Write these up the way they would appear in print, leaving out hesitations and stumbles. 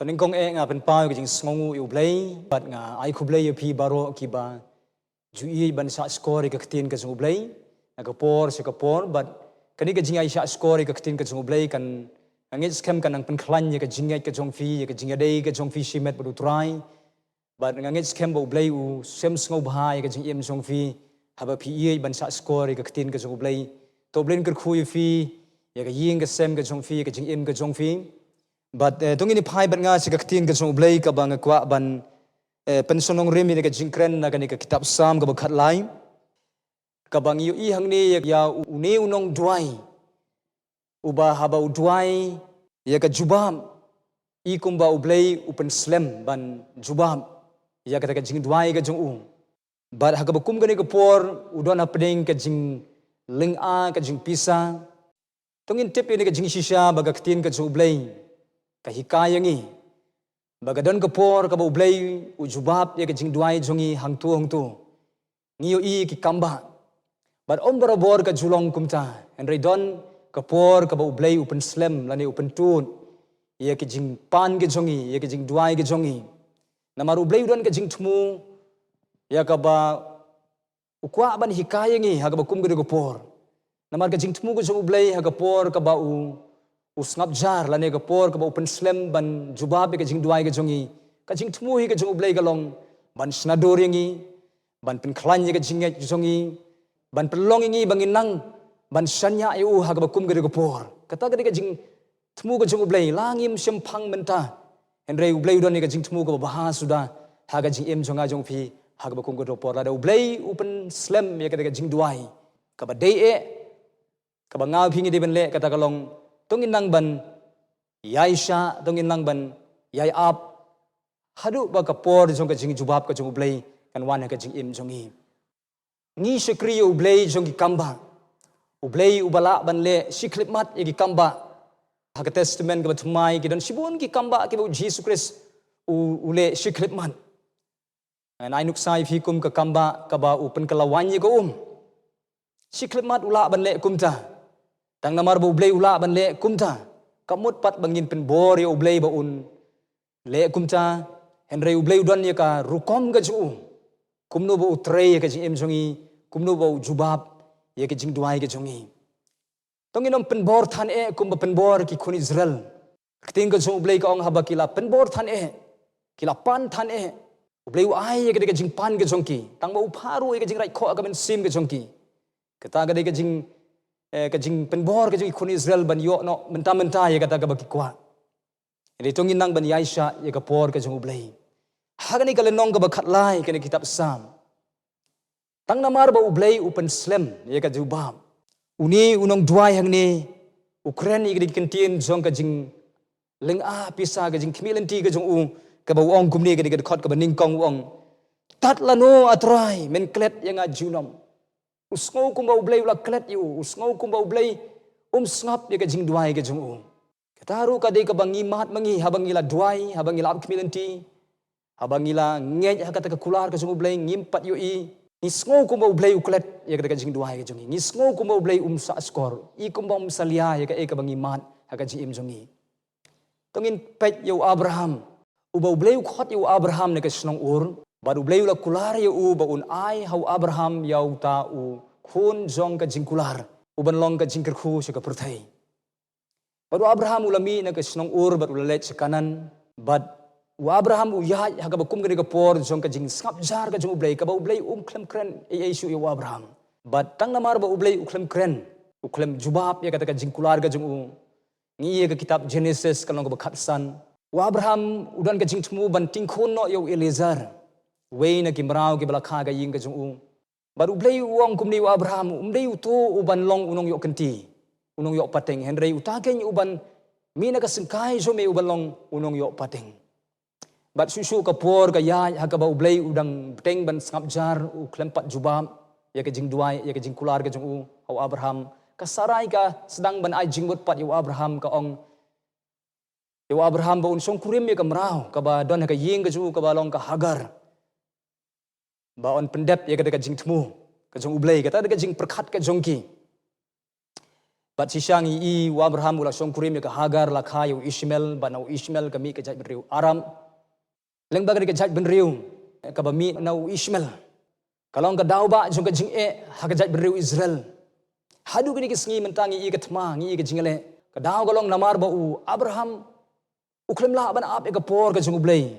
ตอนนี้กงเองเป็นป้ายก็จริงสงงูอยู่เลยบัดงาไอคุบเลยพี่บารอกีบาจุยบันชาสกอร์ก็ตีนก็จงเลยนักปอร์สก็ปอร์บัดกันนี้ก็จริงไอชาสกอร์ก็ตีนก็จงเลยกันงี้สเข็มกันนังเป็นคลันก็จริงไอก็จงฟีก็จริงได้ก็จงฟีชิเมตบดูทรายบัดงี้สเข็มบ่เลยอูเซมสงบหายก็จริงเอ็มจงฟีฮาบพี่บันชาสกอร์ก็ตีนก็จงเลยตัวเบลนก็คุยฟีก็ยิงก็เซมก็จงฟีก็จริงเอ็มก็จงฟีbut tong ini phai ban nga sikak tin ka jong blai ka bang kwa ban pensonong remi ka jingkren na kani ka kitab sam ka bakhat lai ka bang yu i hang ni ya uni unong duai uba haba duai ya ka jubam i kumba ublai upen slam ban jubam ya ka jing duai ka jong u but ha ka kum ka ni ka por udon apding ka jing ling a ka jing pisa tong in tip ni ka jing shisha baga tin ka jong blai kahikayangi bagadon ka por ka blay ujubab ya ka jing duai jongi hangtu ngiyo i ki kamba but ombarabor ka julong kumta and redon ka por ka blay upen slam lani upen tun ya ki jing pan ke jongi ya ki jing duai ke jongi namaru blay don ka jing thmu ya ka ba ukwa ban hikayangi ha ka kum ka por namar ka jing thmu ka jong blay ha ka por ka ba usngap jar lane ka por ka open slam ban jubab ka jing duai ka jongi ka jing thmu hi ka jong blai ka long ban snadoringi ban pen khlan ka jinge jongi ban pelongingi bangin nang ban shanya ai u ha ka kum ka por kata ka jing thmu ka jong blai langim sem phang menta henrei blai don ka jing thmu ka baha suda ha ka jing em jonga jong phi ha ka kum ka por la da blai open slam ya ka jing duai ka ba dei e ka ba ngau phingi de ben le kata ka long tongin nang ban yai sha tongin nang ban yai ap hadu ba ka por jong ka jing jubab ka jong blai kan wan ka jing im jongi ngi shikri u blai jong ki kamba u blai u bala ban le shiklip mat e ki kamba ha ka testament ka thmai ki don sibun ki kamba ki bu jesus christ u le shiklip mat an ai nuk sai phi kum ka kamba ka ba u pen kala wan ye ko shiklip mat ula ban le kum ta tang namar bo blai ula ban le kumta kamut pat bangin pen bor yo blai ba un le kumta henrei blai don ye ka rukom ga ju kumno bo utrei ka jing em jongi kumno bo jubab ye ka jing duai ga jongi tonginom pen bor than e kum pen bor ki khun israel ting ga jong blai ka ong haba kila pen bor than e kila pan than e blai u ai ye ka jing pan ga jongki tang bo pharu ye ka jing rai kho ka ben sim ga jongki kata ga jing ka jing penbor ka jing khun israel ban yo no menta ye kata ka baki kwa ri tongin nang ban yaisha ye ka por ka jing ublai hagani ka lenong ka bakhat lai ka ni kitab sam tang namar ba ublai upen slam ye ka jubam uni unong duai hangni ukraine ye ka kentin jong ka jing leng a pisa ka jing khmilenti ka jong u ka ba ong kumni ka khot ka baning kong ong tat lano atrai men klet yang a junom usngau kumba ublai ula klet yu usngau kumba ublai snap ye ka jing duai ka jong u kataru ka de ka bangi mat mangi habangi la duai habangi la khmilenti habangi la ngej ha kata ka kular ka jong ublai ngimpat yu i ni sngo kumba ublai uklet ye ka jing duai ka jong i ni sngo kumba ublai sa skor i kumba salia ye ka bangi mat ha ka jing im jong i tongin pet yu abraham uba ublai khot yu abraham ne ka snong ur baru blai la kular ye u ba un ai hau abraham yau ta u khun jong ka jing kular u ban long ka jing ker khu se ka perthai baru abraham ulami na ka snong ur bat ulale kanan bat u abraham u ya ha ka kum ka por jong ka jing skap jar ka jong blai ka ba blai klem kren e su ye abraham bat tang namar ba blai klem kren klem jubab ye ka jing kular ka jong u ngi ye ka kitab genesis ka long ka khat san u abraham udan ka jing thmu ban ting khon no yo eliezer way na kimrao ki balakha ga ying ka jong u baru blai uang kumni u abraham umdei tu uban long unong yo kenti unong yo pateng henrei utaken uban mina ka singkai so me uban long unong yo pateng bat susu ka por ka ya ha ka ba blai udang teng ban skap jar u klempat jubam ya ka jing duai ya ka jing kular ka jong u au abraham ka sarai ka sedang ban ai jingmut pat yu abraham ka ong yu abraham ba un song kurim ye ka mrao ka ba don ka ying ka ju ka ba long ka hagar ba on pendep ye ka jing thmu ka jong ublai ka ta ka jing perkhat ka jongki Bat si siang i wa Abraham ula song kurim ka Hagar la khayu Ishmael banau Ishmael kami ka jat benriu Aram leng bagari ka jat benriu ka bami nau Ishmael kalong ka daw ba jong ka jing ha ka jat benriu Israel hadu kini kisngi mentangi i ka thma ngi ka jingale ka daw kalong namar ba u Abraham uklem la ban ap ka por ka jong ublei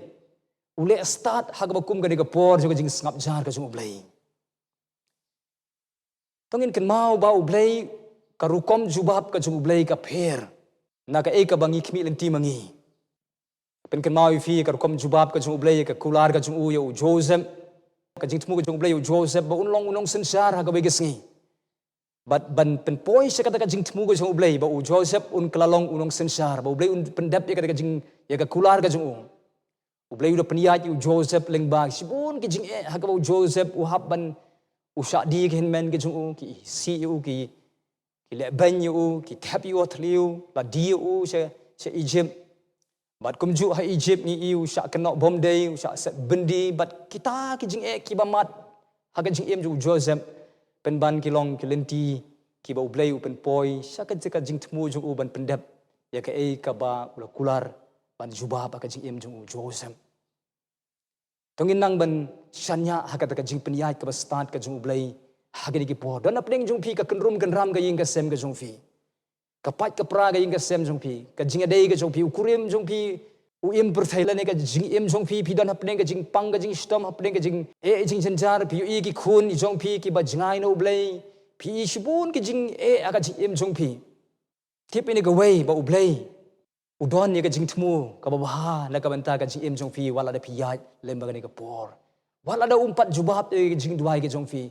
ule start ha ka bakum ka ni ka por jong ka jing ngap jar ka jong ublei tongin ken mau ba ublei karukom jubab ka jung ublei ka pher na ka ka bangi khmi lenti mangi pen ken mau fi karukom jubab ka jung ublei ka kular ka jung u yo Joseph ka jing thmu ka jung ublei yo Joseph ba unong sensar ha ka begesngi bat ban pen poi se ka jing thmu ka jung ublei ba u Joseph un klalong unong sensar ba ublei un pendap ka jing ya ka kular ka jung u ublei u peniat yo Joseph leng ba sibun ki jing ha ka ba Joseph u hab ban u sha di ken men ka jung u ki si u ki le ban yu ki tap yu thliu ba di u se Egypt bat kum ju ha Egypt ni yu sha kena bom day sha set bendi bat kita ki jing ki ba mat ha ka jing em ju Joseph pen ban ki long ki lenti ki ba ublei u pen poi sha ka jing thmu ju u ban pendep ya ka ka ba ula kular ban juba ba ka jing em ju Joseph tongin nang ban shanya ha ka jing penyat ka ba start ka ju ublei hagini ki por dan apning jung phi ka kenrum kan ram ka ying ka sem ka jung phi ka pat ka pra ka ying ka sem jung phi ka jing adei ka jung phi ukurim jung phi u im per thailan ka jing im jung phi dan apning ka jing pang ka jing stom apning ka jing jing senjar phi i ki khun i jung phi ki ba jingai no blei phi shibun ki jing aga jing im jung phi tip ini ka wei ba u blei u don ni ka jing thmu ka ba ha na ka banta ka jing im jung phi wala da phi ya lem ba ka por wala da umpat jubab jing duai ka jung phi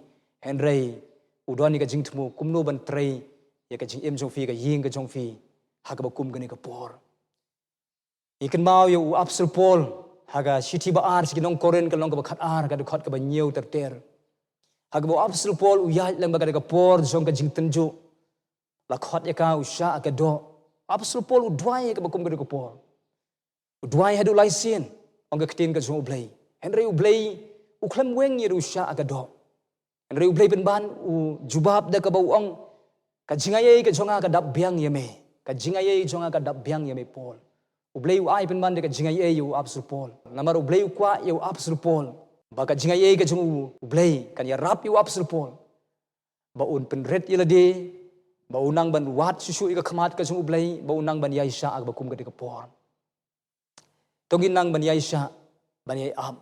Henry udon ni ka jing thmu kumno ban trei ya ka jing em jong fi ka ying ka jong fi ha ka ba kum gani ka por ikan mau yo apsel pol ha ga city ba ar si nong koren ka long ka ba khat ar ka khot ka ba nyeu ter ter ha ga ba apsel pol u ya lang ba ka por jong ka jing tenju la khot ya ka u sha ka do apsel pol u dwai ka ba kum gani ka por u dwai hadu lai sin ong ka ktin ka jong u blai Henry u blai u khlam weng ni ru sha ka do Henry ublei pen ban u jubab da ka ba uang ka jingai ka jonga ka dap biang yeme ka jingai jonga ka dap biang yeme pol ublei u ai pen ban de ka jingai yu absul pol namar ublei u kwa yu absul pol ba ka jingai ka jong ublei kan ya rap yu absul pol ba un pen red ila de ba unang ban wat susu ka khamat ka jong ublei ba unang ban yai sha ak ba kum ka de ka por tongin nang ban yai sha ban yai am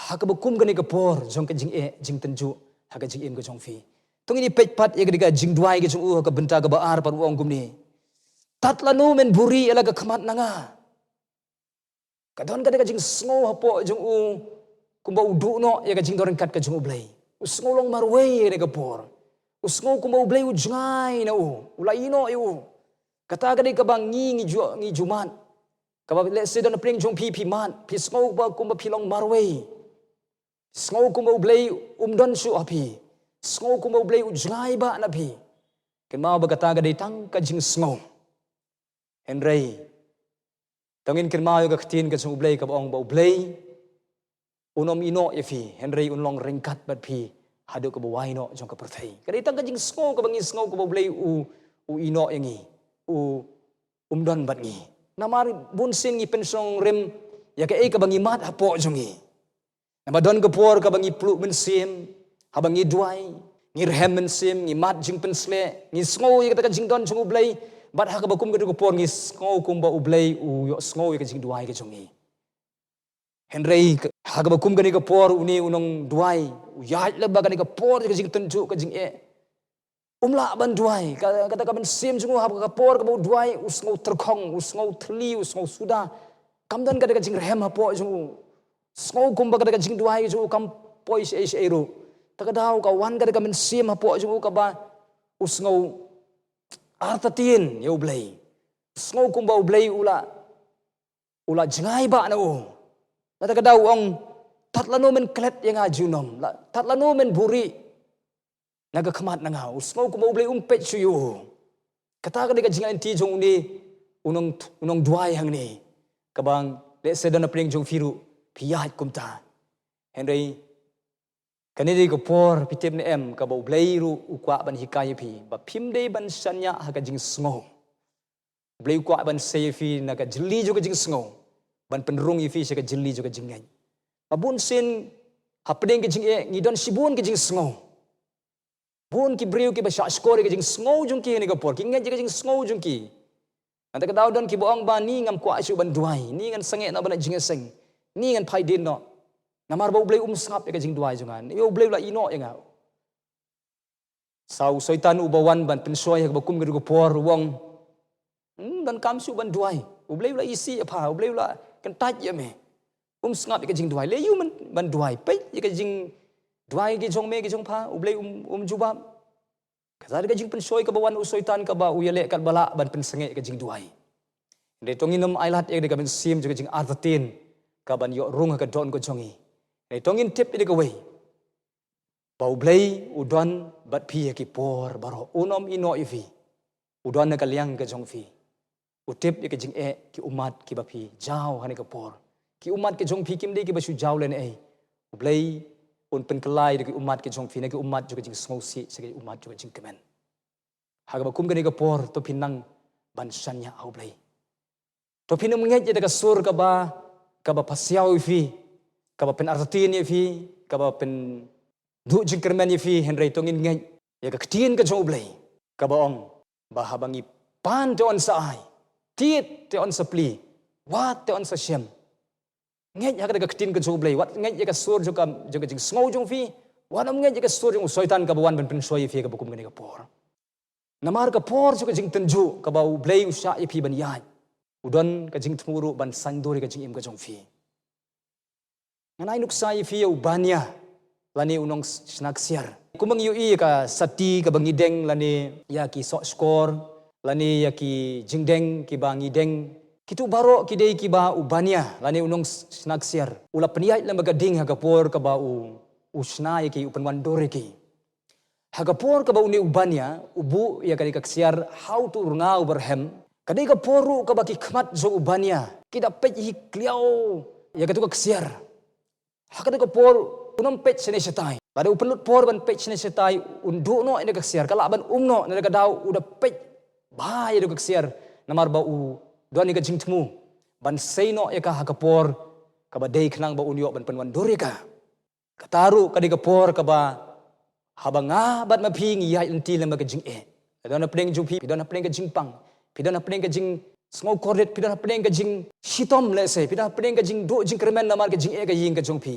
ha ka kum ka ni ka por jong ka jing tenju ha ka jing em ka jong fi tong ini pet pat ye ka jing duai ka jong u ka benta ka ba ar par uang gum ni tatlanu men buri ala ka khamat nanga ka don ka jing sngo ha po jong u kum ba udu no ye ka jing doren kat ka jong u blai u sngo long marwe ye ka por u sngo kum ba u blai u jangai na u ula ino yu kata ka ka bang ngi juman ka ba le se don pring jong pi man pi sngo ba kum ba pilong marwe Sngo kumau blei don su api sngo kumau blei ujngai ba na pi ken mau ba kata ga dei tang ka jing sngo Henry tangin ken mau ga ktin ka jing blei ka bong ba blei unom ino ye fi Henry unlong ringkat bat pi hadu ka bawai no jong ka perthai ka dei tang ka jing sngo ka bangi sngo ka blei u ino yangi u don bat ngi namar bun sin ngi pensong rem ya ka bangi mat hapo jongi Badon ke por ka bangi pluk men sim habangi duai ngi rehem men sim ngi mat jing pen sle ngi sngo ye ka jing don chung ublei bat ha ka bakum ka por ngi sngo kum ba ublei u yo sngo ye ka jing duai ka jungi Henry ha ka bakum ka ni ka por uni unong duai u ya le ba ka ni ka por ka jing tenju ka jing umla ban duai ka ka ben sim chung ha ka por ka ba duai u sngo terkhong u sngo thli u sngo suda kamdan ka jing rehem ha po chung sngo kumba ka jing duai ju kam poi se ero ta daw ka wan ka men sim ha po ju ka ba usngo artatin yo blai sngo kumba blai ula jingai ba na u ta daw ong tatlano men klet yang ajunom la tatlano men buri naga khamat na nga usngo kumba blai pet su yu kata ka jingai ti jong ni unong duai hang ni kabang le se dan pring jong firu piyat kumta Henry kanidi ko por pitip ni em ka ba blay ru ukwa ban hikay pi ba pim day ban sanya ha ka jing sngo blay ukwa ban say fi na ka jili jo ka jing sngo ban penrung ifi sa ka jili jo ka jing ngai abun sin hapdeng ka jing e ngidon sibun ka jing sngo bun ki briu ki ba sha skore ka jing sngo jung ki ni ka por ki ngai ka jing sngo jung ki anta ka daw don ki boang ba ni ngam kwa su ban duai ni ngan sange na ban jing seng ni ngan pai din no namar ba blay sngap ka jing duai jungan yo blay la ino nga sau soitan ubawan ban pensoy ka bakum ka por wong ban kam su ban duai blay la isi apa blay la kan taj ya me sngap ka jing duai le yu man ban duai pe ka jing duai ki jong me ki jong pha blay jubam kazar ka jing pensoy ka bawan soitan ka ba uyale kat bala ban pensange ka jing duai de tonginam ailat ek de ka ben sim ka jing artatin ka ban yo rung ka don ko jongi tongin tip ini kawai bau blay udon bat pi ki por baro unom ino ifi udon na kalyang ka jong fi utip ki jing e ki umat ki bapi jaw hani ka por ki umat ki jong fi kim de ki basu jaw len e blay un pen kelai ki umat ki jong fi na ki umat juga jing smosi segi umat juga jing kemen haga bakum ka ni ka por to pinang ban sanya au blay to pinam nget je ka sur ka ba pasiaw ifi kaba pen artatin ye fi kaba pen du jingkermen ye fi henry tongin ngai ya ka ktin ka jo blay kaba ong bahabangi pan te on sa ai tit te on sa pli wat te on sa shem ngai ya ka ktin ka jo blay wat ngai ya ka sur jo ka jing sngo jong fi wanam ngai ya ka sur jong soitan ka wan pen soi fi ka bukum ngani ka por namar ka por jo ka jing tenju kaba blay usha ye fi ban yai udon ka jing tmuru ban sandori ka jing im ka jong fi nganai nuksai fi ubania lani unong snaksiar kumang yu i ka sati ka bangideng lani ya ki so score lani ya ki jingdeng ki bangideng kitu baro ki dei ki ba ubania lani unong snaksiar ula peniai la magading ha kapor ka ba usna ya ki upan wandore ki ha kapor ka ba uni ubania ubu ya ka kaksiar how to rungau berhem kadai ka poru ka ba ki khmat zo ubania ki da pej hi kliao ya ka tu kaksiar hakada ko por unam pech sene setai pada upenut por ban pech sene setai undu no ina kaksiar kala ban umno na ka daw uda pech ba ya kaksiar namar ba u doni ka jingtmu ban seino ya ka hakapor ka ba dei khnang ba unyo ban panwan dori ka kataru ka di ka por ka ba habanga bat maphi ngi ya inti lam ka jing e dona pleng ju pi dona pleng ka jing pang pidana pleng ka jing small cordet pidana pleng ka jing shitom le se pidana pleng ka jing do jing kremen namar ka jing e ka ying ka jong pi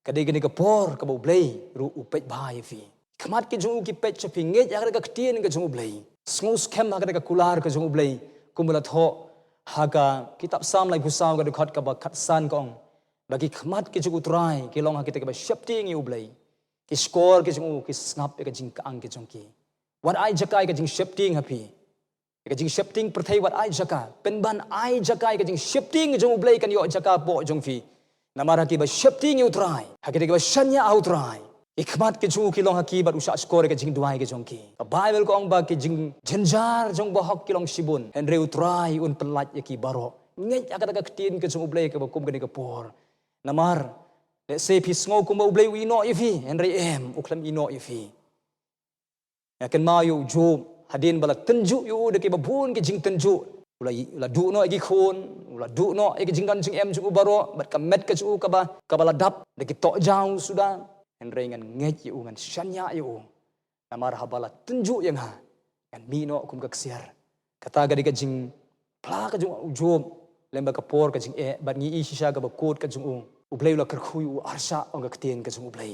kadai gani ka por ka bo blay ru upet bai fi khamat ki jong ki pet chapi nge ya ka ktien ka jong blay small scam ha ka kular ka jong blay kumula tho ha ka kitab sam lai busaw ka khot ka ba khat san kong bagi khamat ki jong utrai ki long ha ki ka ba shapting yu blay ki score ki jong ki snap ka jing ka ang ki jong ki what I jakai ka jing shapting ha pi ka jing shifting perthai wat ai jaka penban ai jaka ka jing shifting jong blay kan yo jaka po jong fi namara ki ba shifting you try hakite ba shanya out try ikmat ki chu ki long haki ba usha score ka jing duai ka jong ki bible ko ong ba ki jing jenjar jong ba hok ki long sibun and reu try un pelat ya ki baro ngai akata ka tin ka jong blay ka ba kum ka ni ka por namar let's say pi sngo kum ba blay wi no ifi and re em uklam ino ifi ya kan ma yu job hadin bala tenju yu de ke babun ke jing tenju ula du no igi khon ula du no igi jingkan jing em ju baro bat ka met ka ju ka bala dap de ke to jang sudah en rengan ngej yu ngan shanya yu namar habala tenju yang ha kan mi no kum ka ksiar kata ga de ka jing pla ka ju job lemba ka por ka jing e bat ngi i shisha ka ba kot ka jung ublay ula kar khu yu arsha ong ka tien ka jung ublay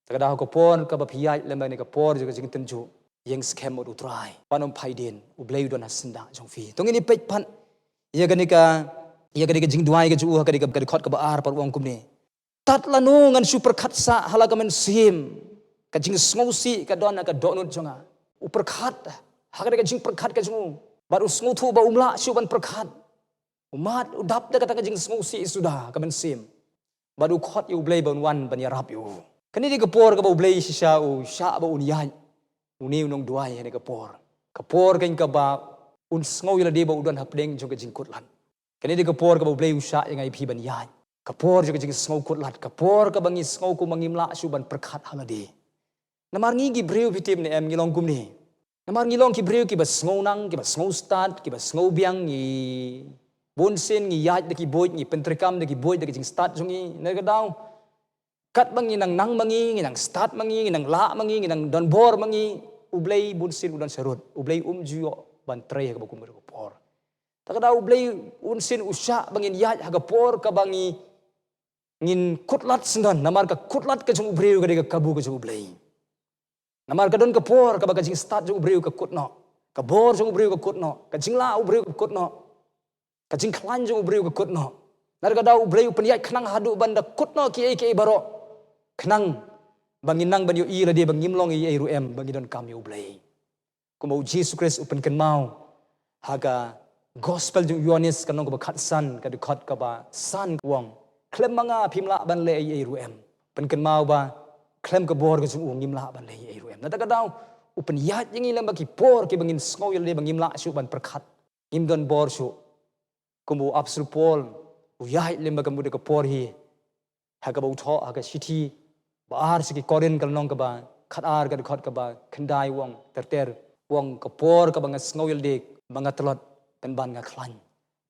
tagada ko pon ka ba phiyai lemba ni ka por ju ka jing tenju yang scam od utrai panom phaidin ublay don asinda jong fi tongini pech pan ya gani ka jing duai ka ju ha ka khot ka ba ar par wong kum ni tat lanu ngan super khat sa halaga men sim ka jing sngosi ka don ka donut jonga upar khat ha ka jing per khat ka ju baru sngu thu ba umla su ban per khat umat udap da ka jing sngosi sudah ka men sim baru khot yu ublay ban wan ban ya rap yu kani di ka por ka ba ublay shisha u sha ba uniyan uni unong duai hene kapor kan ka ba un sngo yala de ba udon hapdeng jong ka jing kutlan kani de kapor ka ba blay usha yang ai phi ban yai kapor juga jing sngau kut lat kapor ka bangi sngau ku mangimla suban perkhat haladi namar ngi gi breu pitim ne em ngilong kum ni namar ngilong ki breu ki bas sngau nang ki bas sngau start ki bas sngau biang ngi bonsen ngi yaj de ki boy ngi pentrikam de ki boy de ki jing start jungi ne ka daw kat bangi nang mangi ngi nang start mangi ngi nang la mangi ngi nang don bor mangi ublei bonsen udan serut ublei juo ban tre ka bakum ko por takada ublei unsin usya bangin yaj haga por ka bangi ngin kutlat sendan namar ka kutlat ka jung ubreu ka de ka kabu ka jung ublei namar ka don ka por ka baga jing start jung ubreu ka kutno ka bor jung ubreu ka kutno ka jing la ubreu ka kutno ka jing klan jung ubreu ka kutno nar ka da ubreu penyai khnang hadu banda kutno ki baro khnang bangin nang ban yo i la de bangim long i ru em bangin don kam yo ublei ko mo Jesus Christ upen kan mau haga gospel jung yonis kanong ka khat san ka de khat ka ba san wong klem manga phimla ban le ai ru em pen kan mau ba klem ka bor ka jung ngim la ban le ai ru em na ta ka daw upen yat yang ilang baki por ki bangin sngow yel bangim la su ban perkhat im don bor su kumu absol pol u yai lem ba kamu de ka por hi ha ka bau tho ha ka city ba ar siki korin kal nong ka ba khat ar ka khot ka ba khandai wong ter wong ka por ka bang sngow yel de banga tlot kan ban nga khlan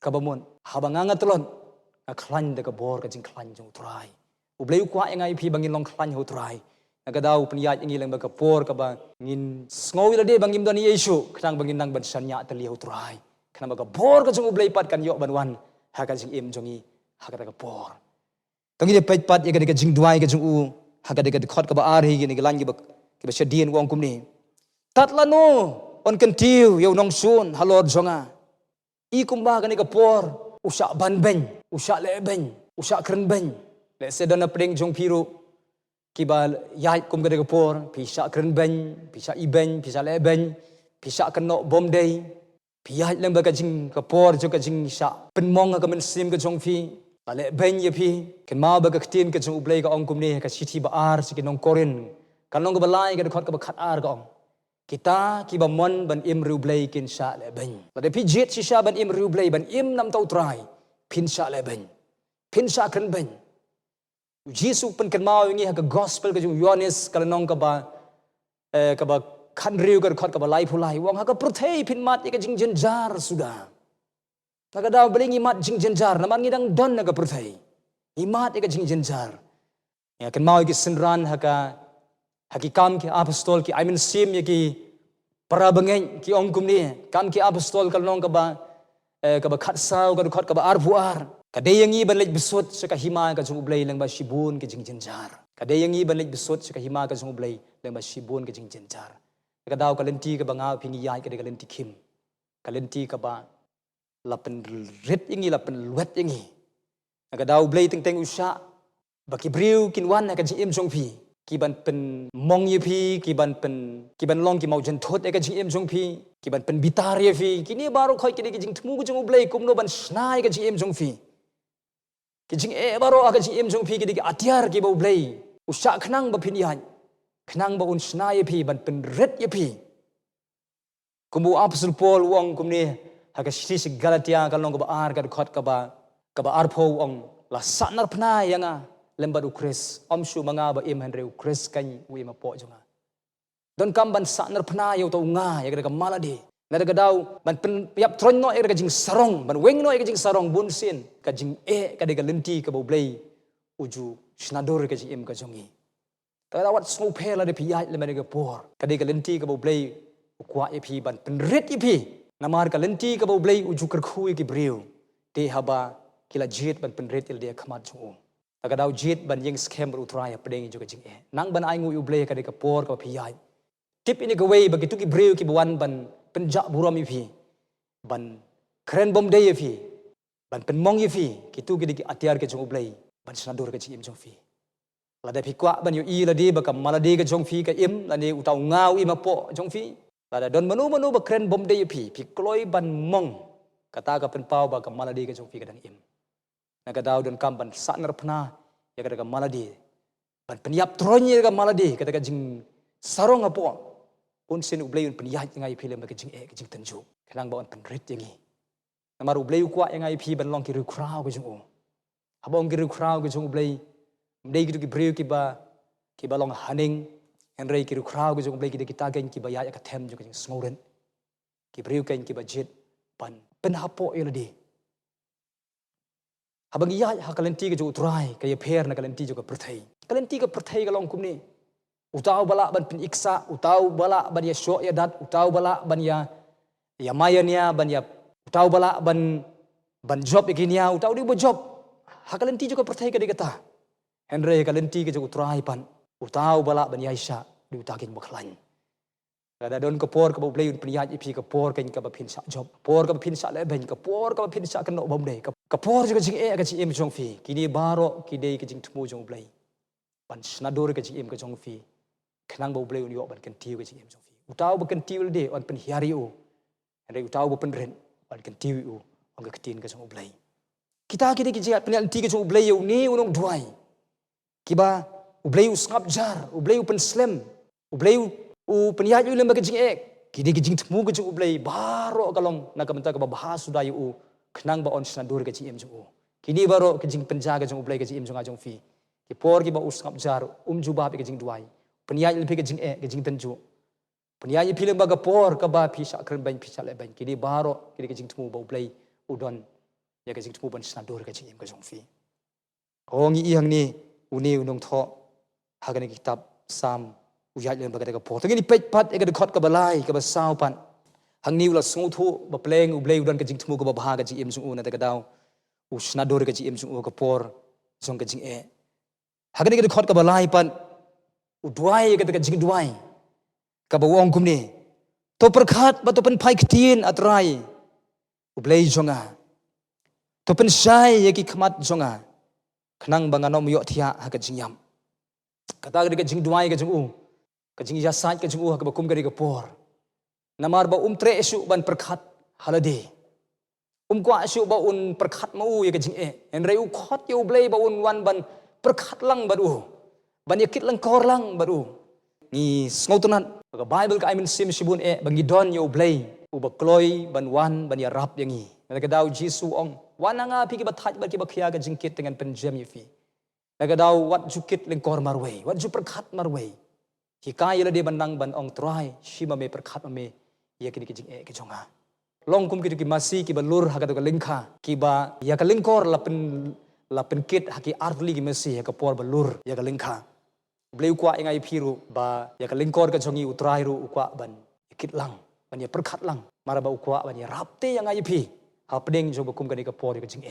ka ba mon ha banga nga tlot a khlan de ka bor ka jing khlan jong trai u bleu kwa engai phi bangin long khlan ho trai naga daw panyat ingi lang ba ka por ka ba ngin sngow yel de bangim don yesu khang bangin nang ban sanya tali ho trai khana ba ka bor ka jong u blei pat kan yo ban wan ha ka jing im jongi ha ka ka por tangi de pet pat ye ka de ka jing duai ka jong u ha ka de ka khot ka ba ar hi ni lan gi ba ki ba shadien wong kum ni tat la no on kan tiu yo nong sun halor jonga i kumba ka ni ka por usa ban ben usa le ben usa kren ben le se dona pring jong piru kiba yai kum ka de ka por pisa kren ben pisa i ben pisa le ben pisa kan no bom day pia lang ba ka jing ka por jo ka jing sa pen mong ka men sim ka jong phi ale ben ye phi ken ma ba ka tin ka jong ublei ka ong kum ni ka city ba ar si nong korin kan nong ka ba lai ka de khot ka ba khat ar ka ong kita kiba mon ban im ru blei kin sa le ben ba de pi jet si sa ban im ru blei ban im nam tau trai pin sa le ben pin sa kan ben Jesus pen kan mau ngi ha ka gospel ka jung yonis kal nong ka ba khan riu ka khot ka ba lai phulai wong ha ka prothei phin mat ka jing jen jar sudah naga daw bling i mat jing jen jar naman ngi dang don na ka prothei i mat ka jing jen jar ya kan mau ki sinran ha ka hakikam ki apostol ki I mean sim ye ki para bangen ki ong kum ni kam ki apostol kal nong ka ba khat saw ka khot ka ba ar buar ka de yangi ban lej besot se ka hima ka jung blei lang ba shibun ki jing jen jar ka de yangi ban lej besot se ka hima ka jung blei lang ba shibun ki jing jen jar ka daw ka lenti ka ba nga pingi yai ka de ka lenti kim ka lenti ka ba lapen ret ingi lapen luet ingi ka daw blei teng teng usha ba ki briu kin wan ka jing im jong phi ki ban pen mong ye phi ki ban long ki mau jen thot e ka jing im jong phi ki ban pen bitar ye phi ki ni baro khoi ki de ki jing thmu ku jong blei kum no ban snai ka jing im jong phi ki jing e baro ka jing im jong phi ki de ki atiar ki bo blei usha khnang ba phin yan khnang ba un snai ye phi ban pen ret ye phi kumu apostol Paul wong kum ni ha ka si Galatia ka long ka ba ar ka khot ka ba ar pho ong la sanar phna yanga lemba du Chris amsu manga ba im hanreu Chris kan wi ma po jonga don kam ban sanar phna yo to nga ya ka maladi na daga daw ban pen yap tron no ka jing sarong ban weng no ka jing sarong bun sin ka jing e ka de ka lenti ka bo blei uju snador ka jing im ka jongi ta da wat so phela de pi ya le ma de ka por ka de ka lenti ka bo blei kwa e phi ban pen ret e phi namar ka lenti ka bo blei uju kar khu ki briu te haba kila jet ban pen ret il de khamat chu aga daw jet ban yeng scam ru try apdeng ju ka jing e nang ban ai ngu u blei ka de ka por ka phi ya tip ini ka way bagi tu ki briu ki buan ban penja buram i phi ban kren bom de phi ban pen mong i phi ki tu ki di atiar ke jong u blei ban snadur ka jing im jong phi la da phi kwa ban yu i la di ba ka maladi ka jong phi ka im la ni u tau ngau i ma po jong phi la da don manu ba kren bom de phi kloi ban mong kata ka pen pau ba ka maladi ka jong phi ka dang im na ka daw don kam ban sanar phna ya ka maladi ban penyap tronye ka maladi kata ka jing sarong apo pun sin ublei un penyat ngai film ka jing ka jing tanju kanang ba on pen rit yangi namar ublei kwa ngai phi ban long ki ru krau ka jing habang kiru crowd ke jong blay mdei kitu ki breu ki ba long haning henry kiru crowd ke jong blay kita gen ki ba ya ka them jong sngoren ki breu ken ki ba jet pan pen hapo eladi habang iya ha kalenti ke jo utrai ke ye pher na kalenti jo ka prathai kalenti ka prathai ka long kumni utau bala ban pin iksa utau bala ban ya sho ya dat utau bala ban ya mayania ban ya utau bala ban job ikinia utau di bo job ha kalenti jo ka prathai ka dikata henry kalenti ke jo utrai pan utau bala ban ya isha di utakin baklan kada don ka por ka bo blay pniya ipi ka por kan ka ba phin sa job por ka ba phin sa le ben ka por ka ba phin sa kan no bom dei ka por jo ka jing e ka chi em jong fi kini baro ki dei ka jing thmu jong blay pan sna dor ka chi em ka jong fi khnang bo blay un yo ban kan tiu ka chi em jong fi utau ba kan tiu de on pen hiari u ande utau bo pen ren on kan tiu u on ka tin ka jong blay kita ki de ki jing pen ti ka jong blay u ni unong duai kiba u blay u snap jar u blay u pen slam u blay u penyaji ulam bagi jing ek kini jing temu ke jing ublay baro kalong nak kamenta ka bahas sudah yu kenang ba on snadur ke jing jing kini baro ke jing penjaga jing ublay ke jing jong ajong fi ki por ki ba usngap jar juba ke jing duai penyaji lebih ke jing ek ke jing tenju penyaji film ba por ka ba pisa kren ban pisa le ban kini baro kini ke jing temu ba ublay udon ya ke jing temu ban snadur ke jing ke jong fi ong i hang ni uni unong tho hagani kitab sam uyat len bagada ka po tangini pet pat e ka khot ka balai ka ba sao pan hang niu la sung thu ba pleng u blei udan ka jing thmu ka ba bha ka ji em sung u na ta ka daw u sna dor ka ji em sung u ka por song ka jing e hagani ka khot ka balai pan u duai ka ta ka jing duai ka ba wong kum ni to perkhat ba to pen phai ktin atrai u blei jonga to pen sai ye ki khmat jonga khnang banganom yo thia ha ka jing yam kata ka jing duai ka jing u kajing ya sat kajing ka bakum gari ka por namar ba tre esu ban perkhat halade kwa esu ba un perkhat mau ya kajing en rei u khot yo blei ba un wan ban perkhat lang ba u ban yakit lang kor lang ba u ni sngotunan ka bible ka imin sim sibun bangi don yo blei u ba kloi ban wan ban ya rap yangi ka daw jisu ong wan nga pi ki ba that ba ki ba khia ka jingkit dengan penjem yifi ka daw wat jukit leng kor marwei wat ju perkhat marwei hikai la de bandang ban ong trai shima me perkhat me ye kini kijing ke jonga long kum ki masi ki balur haga to lingkha ki ba ya ka lingkor lapen kit haki artli ki masi ya ka por balur ya ka lingkha bleu kwa ingai phiru ba ya ka lingkor ka jongi utrai ru ukwa ban kit lang ban ya perkhat lang mara ba ukwa ban ya rapte yang ai phi ha pedeng jo bakum ka ni ka por ka jing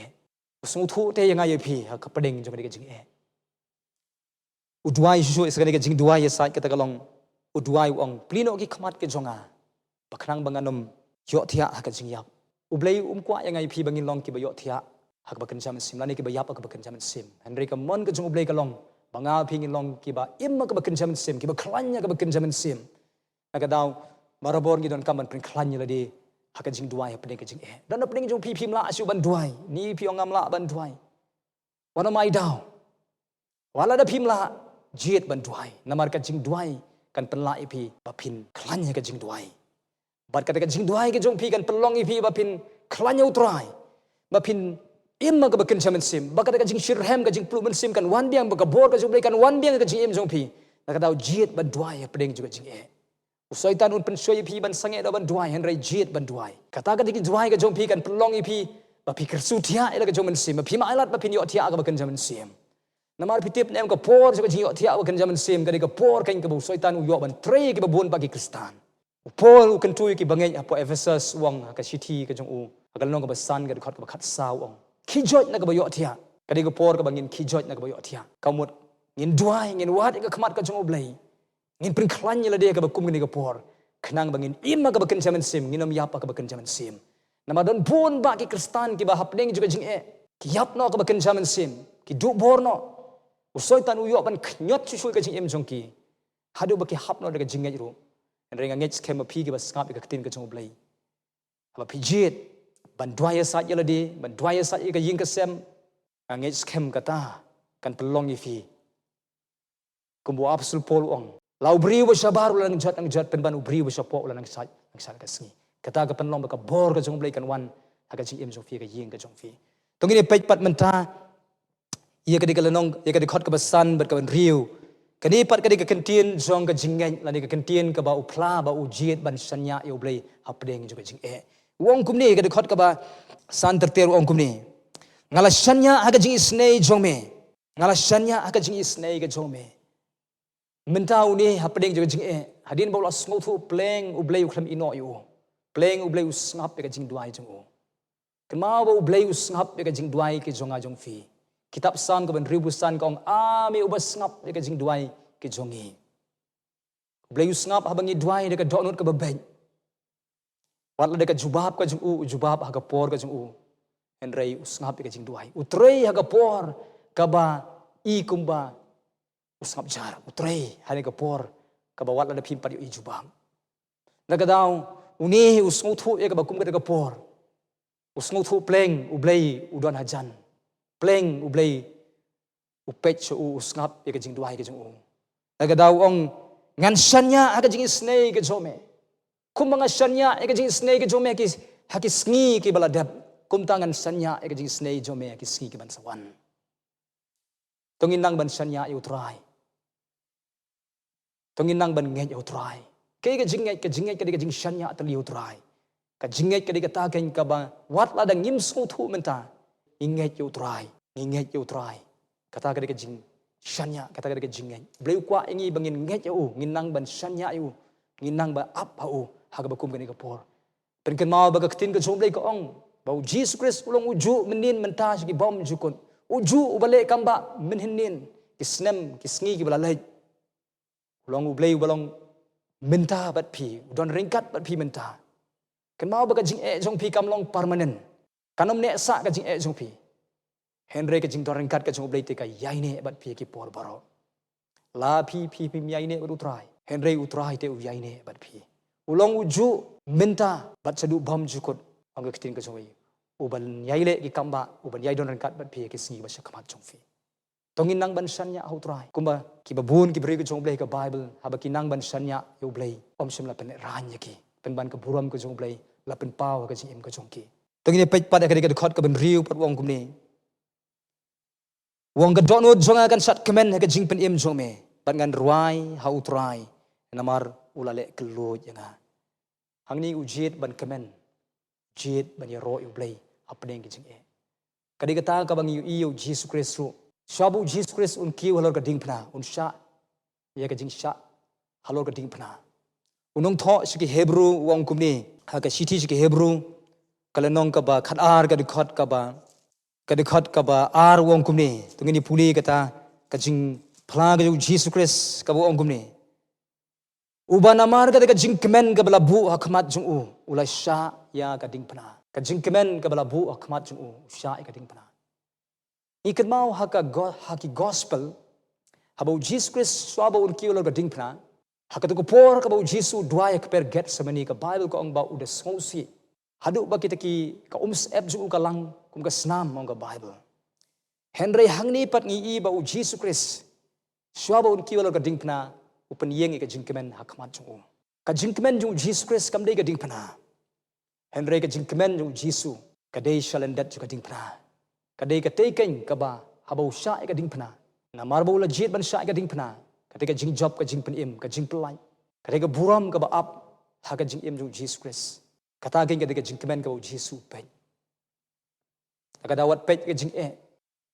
usung thu te yang ai phi ha ka pedeng jo ka ni ka jing udwai susu isagani ka jing duai sa ka tagalong udwai ong plino ki khmat ke jonga pakhnang banganom yo thia ha ka jing yap ublei kwa yang ai phi bangin long ki ba yo thia ha ka bakan jam sim lani ki ba yap ka bakan jam sim henry ka mon ka jong ublei ka long banga phi ngin long ki ba im ka bakan jam sim ki ba khlanya ka bakan jam sim ka daw marabor ngi don kaman prin khlanya la de ha ka jing duai ha pedeng ka jing dan pedeng jong phi phim la asu ban duai ni phi ongam la ban duai wana mai daw wala da phim la jiet ban duai namar ka jing duai kan penla ipi bapin klanya ka jing duai bat ka jing duai ka jong phi kan pelong ipi bapin klanya utrai bapin imma ka bakin chamen sim baka ka jing shirhem ka jing plumen sim kan wan biang baka bor ka jong kan wan biang ka jing im jong phi ka daw jiet ban duai pedeng juga jing usaitan un pen soi phi ban sange da ban duai hen rai jiet ban duai kata ka jing duai ka jong phi kan pelong ipi bapi kersu thia ila ka jong men sim phi ma alat bapin yo thia ka bakin chamen sim namar pitip nem ka por so jiyo thia kan jaman sim ka ka por kan ka bu soitan u yo ban tre ki ba bon bagi kristan por u kan tu ki bangai apo Ephesus wang ka city ka jong u ka long ka ba san ka khot ka khat saw ong ki jot na ka ba yo thia ka ka por ka bangin ki jot na ka ba yo thia ka mut ngin duai ngin wat ka khmat ka jong u blai ngin prin khlan ni la de ka ba kum ni ka por khnang bangin imma ka ba kan jaman sim nginom yap ka ba kan jaman sim namadon bon bagi kristan ki ba hapdeng juga jing ki yap no ka ba kan jaman sim ki du bor no usoitan uyo ban knyot chusul ka jing em jongki hadu baki hapno daga jingai ru enrenga ngech kem phi ki bas ngap ka tin ka jong blai aba pijit ban dwaya sa yeladi ban dwaya sa ka ying ka sem ngech kem kata kan pelong ifi kumbu apsul pol ong lau bri wa shabar ulang jat pen ban ubri wa shapo ulang sa ka singi kata ka penlong ka bor ka jong blai kan wan ha ka jing em jong fi ka ying ka jong fi tongini pej pat menta ia ka di kalanong ia ka di khot ka basan bat ka ban riu kani pat ka di ka kentien jong ka jingeng la di ka kentien ka ba upla ba ujiet ban sanya yo blei hapdeng juga jing wong kumni ka di khot ka ba san terter wong kumni ngala sanya aga jing isnei jong me ngala sanya aga jing isnei ka jong me mentau ni hapdeng juga jing hadin ba ulas ngau thu pleng ublei uklam ino yo pleng ublei usngap ka jing duai jong kemau ba ublei usngap ka jing duai ke jonga jong fi kitab san ko ban ribu san kong ami ubas ngap ka jing duai ke jongi ublei usngap habangi duai ka donut ka babeng wat la ka jubab ka jing jubab ha ka por ka jing henrei usngap ka jing duai utrei ha ka por ka ba I kumba usngap jar utrei ha ka por ka ba wat la phim pari I jubab la ka daw uni usngu thu ka ba kum ka por usngu thu pleng ublei udon hajan pleng ublei upech usngap ka jing duai ka jing la ka daw ong ngan sanya ka jing snei ka jome kum mga sanya ka jing snei ka jome ki hakis ngi ki baladap kum tangan sanya ka jing snei jome ki sngi ki ban sawan tongin nang ban sanya yu try tongin nang ban nge yu try ke ka jing ka jing sanya ta yu try ka jing ka di ka ta ken ka ba wat la dang ngim so thu menta inge yu try kata ka di ka jing sanya kata ka di ka jing bleu kwa ingi bangin nge yu ngin nang ban sanya yu ngin nang ba ap ha haga ba kum ka ni ka por pen kan mau ba ka tin ka jom lei ka ong ba Jesus Christ ulong uju menin menta ki bom jukon uju ubale kamba min hinin kisnem kisngi ki bala lai ulong ublei balong menta bat phi don ringkat bat phi menta kan mau ba ka jing jong phi kam long permanent kanom ne sa ka jing jong phi henry ka jing don ringkat ka jong ublei te ka yai ne bat phi ki por baro la phi yai ne utrai henry utrai te u yai ne bat phi ulong uju menta bat sadu bom jukot ang ka tin ka jong uban yai le ki kamba uban yai don ringkat bat phi ki sngi ba sha kamat jong phi tongin nang ban sanya au trai kumba ki babun ki bri ka jong blei ka bible haba ki nang ban sanya yo blei om sim la pen ran ya ki pen ban ka buram ka jong blei la pen paw ka jing im ka jong ki tongin pej pat ka ka khot ka ban riu pat wong kumni wong ka donut jonga kan sat kemen ka jing pen im jong me ban ngan ruai hau trai namar ulale kelo yanga hangni ujiet ban kemen jiet ban ya ro yo blei apdeng ki jing kadi ka ta ka bang yu Jesus Christ Shabu Jesus Christ un kiu halor ka ding phna un sha ya ka jing sha halor ka ding phna unong tho shiki Hebrew wong kumni ha ka city shiki Hebrew kalanong ka ba khatar ka dikhot ka ba ar wong kumni tungini puli kata ka jing phla ka Jesus Christ ka wong kumni ubanamar ka jing kemen ka bala bu hakmat jung ulai sha ya ka ding phna ka jing kemen ka bala bu hakmat jung sha ka ding phna ikan mau haki gospel habau Jesus Christ swaba un kiulo ka ding phna hakatu ko por ka bau Jesus dua ya per get semani ka Bible ko ang ba uda songsi hadu ba kita ki ka ep ju ka lang kum ka snam mong ka Bible Henry hangni pat ngi I ba Jesus Christ swaba un kiulo ka ding phna upan yeng ka jingkemen hakmat ju ka jingkemen ju Jesus Christ kam dei ka ding phna Henry ka jingkemen ju Jesus ka dei shalendat ju ka ding phna kadai ka teken ka ba habau sha ka ding phna na marbo la jit ban sha ka ding phna kadai ka jing job ka jing pen im ka jing plai kadai ka buram ka ba up ha ka jing im ju Jesus Christ kata gen kadai ka jing kemen ka Jesus pe ka dawat pe ka jing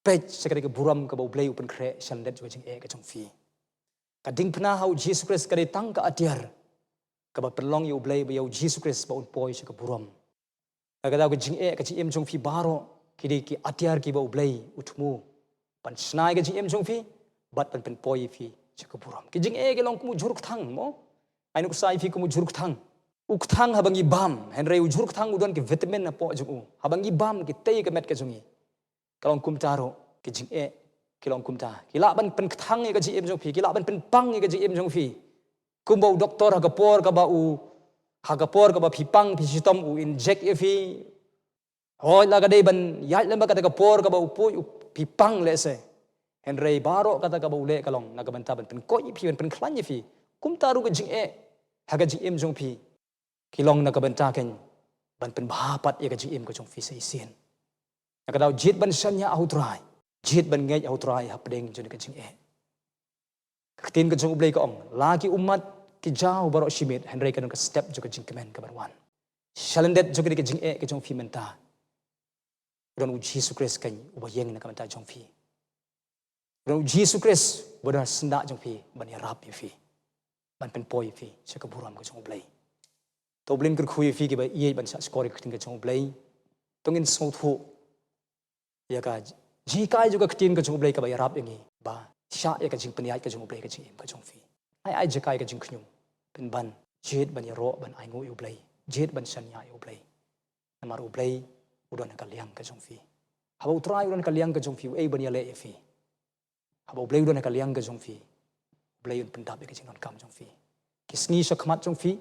pe sa kadai ka buram ka ba blai upen kre shandet ju jing ka jong fi ka ding phna hau Jesus Christ kadai tang ka atiar ka ba pelong yu blai ba yu Jesus Christ ba un poi sa ka buram ka daw ka jing ka jing im jong fi baro kiri ki atiar ki ba ublei utmu pan snai ga jing em jong fi bat pan pen poi fi chakapuram ki jing ke long ku juruk thang mo ai nuk sai fi ku juruk thang uk thang habangi bam henry juruk thang udon ki vitamin na po jung habangi bam ki tei ka met ka jungi kalong kum taro ki jing ki long kum ta ki la ban pen thang ga jing em jong fi ki la ban pen pang ga jing em jong fi kum ba doktor ha ka por ka ba phi pang phi sitom inject fi hoi la kadai ban yai lamba kata ka por ka ba upoi pipang le se henry baro kata ka ba ule kalong na ka banta ban pen koi phi pen khlan ye phi kum taru ka jing ha ka jing em jong phi kilong na ka banta ken ban pen bha pat ye ka jing em ka jong phi sei sin na ka daw jit ban sanya au trai jit ban ngai au trai hap deng jun ka jing katin ka jong ublei ka ong lagi umat ki jau baro shimit henry ka step jo ka jing kemen ka barwan shalendet jo ka jing ka jong fi menta don Jesus Christ kan ubayeng na ka menta jong fi don Jesus Christ boda senda jong fi ban ya rap fi ban pen poi fi sa ka buram ka jong ublei to blin ka khui fi ki ba ye ban sa score ka ting ka jong ublei tongin so thu ya ka ji kai jo ka tin ka jong ublei ka ba ya rap yangi ba sha ya ka jing pen ya ka jong ublei ka jing ka jong fi ai jakai ka jing khnyum pen ban jet ban ya ro ban ai ngo ublei jet ban san ya ublei amar ublei udon ka liang ka jong fi haba utrai udon ka liang ka jong fi ei ban ya le fi haba ublei udon ka liang ka jong fi ublei un pen dap ka jing on kam jong fi kisni sa khmat jong fi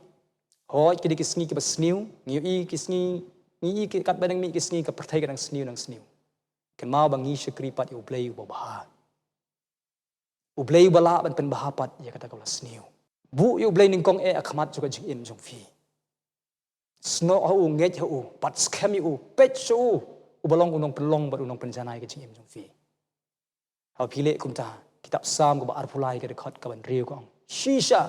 hoi ki kisni ki ba sniu ngi i kisni ngi i ki kat ban mi kisni ka perthai ka nang sniu ken mau bang ngi shakri pat ublei ba ba ublei bala ban pen bahapat ya kata kala sniu bu ublei ning kong akhmat jo ka jing im jong fi snow au nget au pat scam u pet so ubalong unong pelong ba unong penjanai ka jing im jong fi ha phile kumta kitab sam ko ba arpulai ka khat ka ban riu ko shisha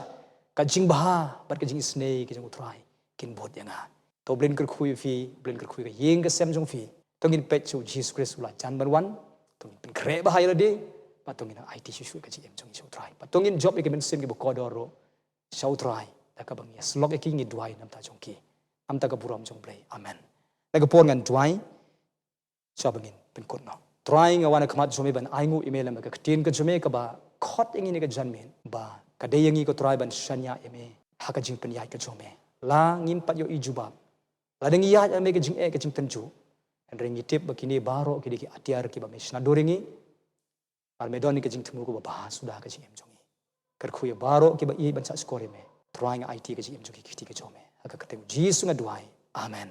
ka jing baha bat ka jing snei ka jing utrai kin bot yanga to blin kar khui fi blin kar khui ka yeng ka sem jong fi tongin pet so Jesus Christ ula jan ban wan tongin pen kre ba hai la de patongin ang IT shu ka jing jong so try patongin job ke men sim ke ko doro so try ta ka bang yes log ke ngi duai nam ta jong ki am ta ka buram jong play amen la ka por ngan duai cha bangin pen kon no trying awana khamat jome ban aingu email am ka tin ka jome ka ba khot ngi ne ka janmen ba ka de yangi ko try ban shanya eme ha ka jing pen ya ka jome la ngin pat yo ijuba la deng ya ame ka jing ka jing tan ju and ringi tip ba kini baro ki ki atiar ki ba mesna doringi Armedoni ka jing temu ko ba sudah ka jing jongi kar khuya baro ki ba i ban sa score me trying IT ka jing jongi ki ti ka jome aka ka te Jesus nga duai amen.